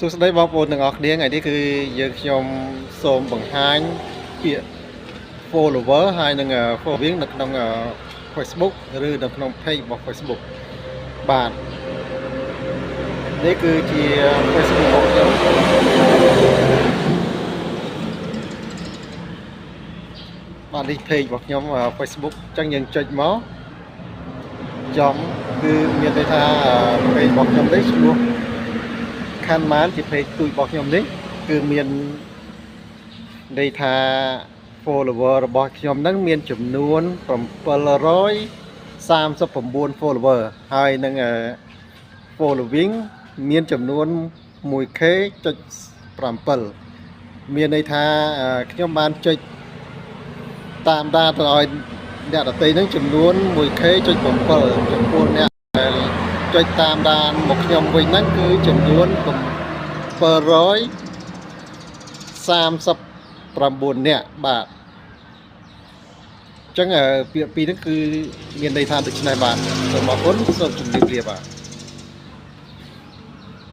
សួស្តីបងប្អូនទាំងអស់គ្នាថ្ងៃនេះគឺយើងខ្ញុំសូមបង្ហាញពាក្យ follower ហើយនឹង following នៅក្នុង Facebook ឬនៅក្នុង page របស់ Facebook បាទនេះគឺជា Facebook របស់ខ្ញុំបាទនេះ page របស់ខ្ញុំ Facebook អញ្ចឹងយើងចុចមកចំគឺមានន័យថា page របស់ខ្ញុំនេះឈ្មោះខាន់ម៉ានជា page ទូចរបស់ខ្ញុំនេះគឺមានន័យថា follower របស់ខ្ញុំហ្នឹងមានចំនួន739 follower ហើយនឹង following មានចំនួន 1k.7 មានន័យថាខ្ញុំបានចុចតាមដានទៅឲ្យអ្នកដទៃហ្នឹងចំនួន 1k.7 ចំពោះអ្នកដែលចុចតាមដានមកខ្ញុំវិញហ្នឹងគឺចំនួន739នាក់បាទអញ្ចឹងពាក្យពីរហ្នឹងគឺមានន័យថាដូច្នេះបាទសូមអរគុណសូមជម្រាបលាបាទ